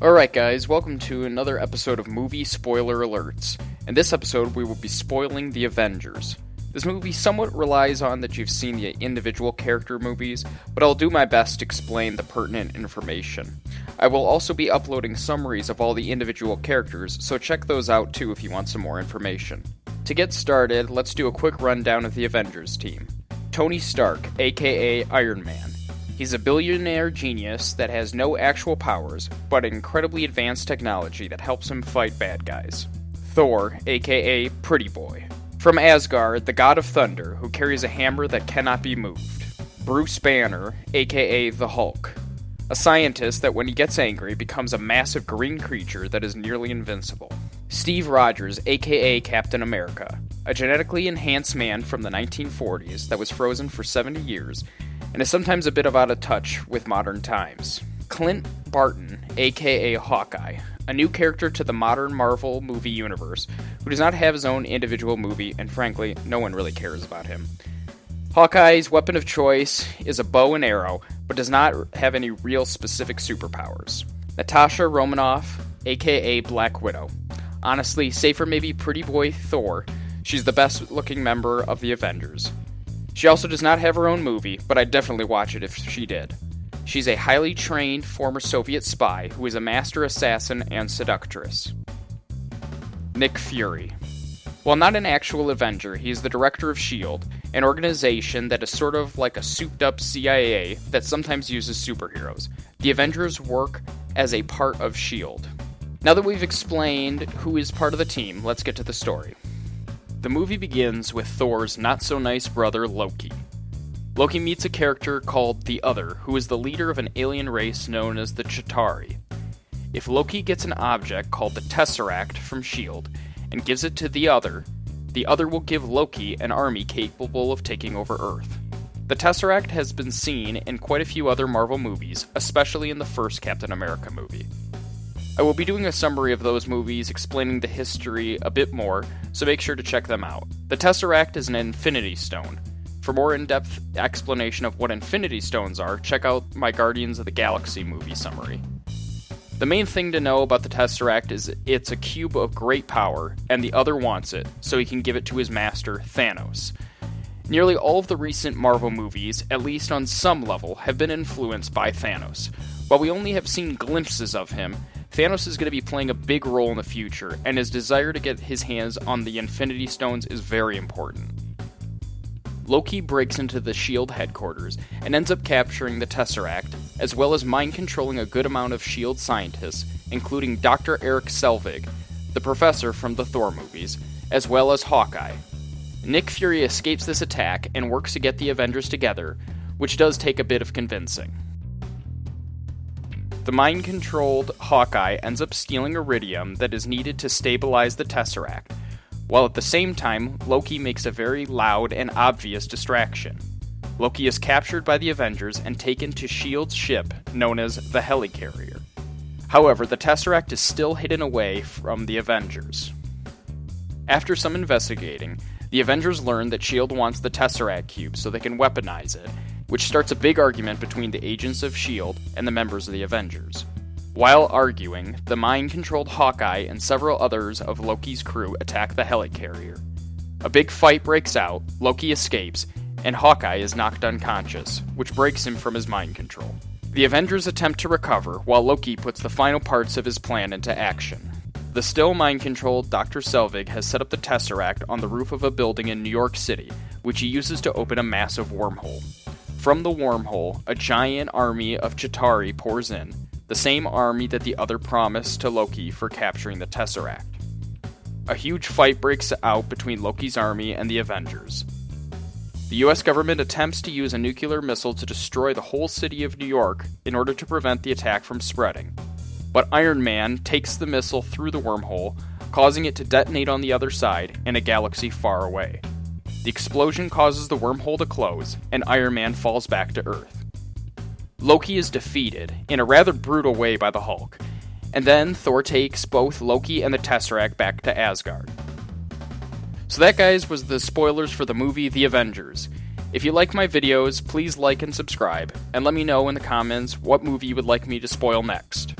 Alright guys, welcome to another episode of Movie Spoiler Alerts. In this episode, we will be spoiling the Avengers. This movie somewhat relies on that you've seen the individual character movies, but I'll do my best to explain the pertinent information. I will also be uploading summaries of all the individual characters, so check those out too if you want some more information. To get started, let's do a quick rundown of the Avengers team. Tony Stark, aka Iron Man. He's a billionaire genius that has no actual powers, but incredibly advanced technology that helps him fight bad guys. Thor, aka Pretty Boy. From Asgard, the god of thunder, who carries a hammer that cannot be moved. Bruce Banner, aka the Hulk. A scientist that when he gets angry becomes a massive green creature that is nearly invincible. Steve Rogers, aka Captain America. A genetically enhanced man from the 1940s that was frozen for 70 years, and is sometimes a bit out of touch with modern times. Clint Barton, aka Hawkeye, a new character to the modern Marvel movie universe, who does not have his own individual movie, and frankly, no one really cares about him. Hawkeye's weapon of choice is a bow and arrow, but does not have any real specific superpowers. Natasha Romanoff, aka Black Widow. Honestly, save for maybe Pretty Boy Thor, she's the best looking member of the Avengers. She also does not have her own movie, but I'd definitely watch it if she did. She's a highly trained former Soviet spy who is a master assassin and seductress. Nick Fury. While not an actual Avenger, he is the director of S.H.I.E.L.D., an organization that is sort of like a souped-up CIA that sometimes uses superheroes. The Avengers work as a part of S.H.I.E.L.D. Now that we've explained who is part of the team, let's get to the story. The movie begins with Thor's not-so-nice brother, Loki. Loki meets a character called the Other, who is the leader of an alien race known as the Chitauri. If Loki gets an object called the Tesseract from S.H.I.E.L.D. and gives it to the Other will give Loki an army capable of taking over Earth. The Tesseract has been seen in quite a few other Marvel movies, especially in the first Captain America movie. I will be doing a summary of those movies explaining the history a bit more, so make sure to check them out. The Tesseract is an Infinity Stone. For more in-depth explanation of what Infinity Stones are, check out my Guardians of the Galaxy movie summary. The main thing to know about the Tesseract is it's a cube of great power, and the Other wants it, so he can give it to his master, Thanos. Nearly all of the recent Marvel movies, at least on some level, have been influenced by Thanos. While we only have seen glimpses of him, Thanos is going to be playing a big role in the future, and his desire to get his hands on the Infinity Stones is very important. Loki breaks into the S.H.I.E.L.D. headquarters and ends up capturing the Tesseract, as well as mind-controlling a good amount of S.H.I.E.L.D. scientists, including Dr. Eric Selvig, the professor from the Thor movies, as well as Hawkeye. Nick Fury escapes this attack and works to get the Avengers together, which does take a bit of convincing. The mind-controlled Hawkeye ends up stealing iridium that is needed to stabilize the Tesseract, while at the same time, Loki makes a very loud and obvious distraction. Loki is captured by the Avengers and taken to S.H.I.E.L.D.'s ship, known as the Helicarrier. However, the Tesseract is still hidden away from the Avengers. After some investigating, the Avengers learn that S.H.I.E.L.D. wants the Tesseract cube so they can weaponize it, which starts a big argument between the agents of S.H.I.E.L.D. and the members of the Avengers. While arguing, the mind-controlled Hawkeye and several others of Loki's crew attack the Helicarrier. A big fight breaks out, Loki escapes, and Hawkeye is knocked unconscious, which breaks him from his mind control. The Avengers attempt to recover, while Loki puts the final parts of his plan into action. The still mind-controlled Dr. Selvig has set up the Tesseract on the roof of a building in New York City, which he uses to open a massive wormhole. From the wormhole, a giant army of Chitauri pours in, the same army that the Other promised to Loki for capturing the Tesseract. A huge fight breaks out between Loki's army and the Avengers. The US government attempts to use a nuclear missile to destroy the whole city of New York in order to prevent the attack from spreading. But Iron Man takes the missile through the wormhole, causing it to detonate on the other side in a galaxy far away. The explosion causes the wormhole to close, and Iron Man falls back to Earth. Loki is defeated, in a rather brutal way by the Hulk, and then Thor takes both Loki and the Tesseract back to Asgard. So that, guys, was the spoilers for the movie The Avengers. If you like my videos, please like and subscribe, and let me know in the comments what movie you would like me to spoil next.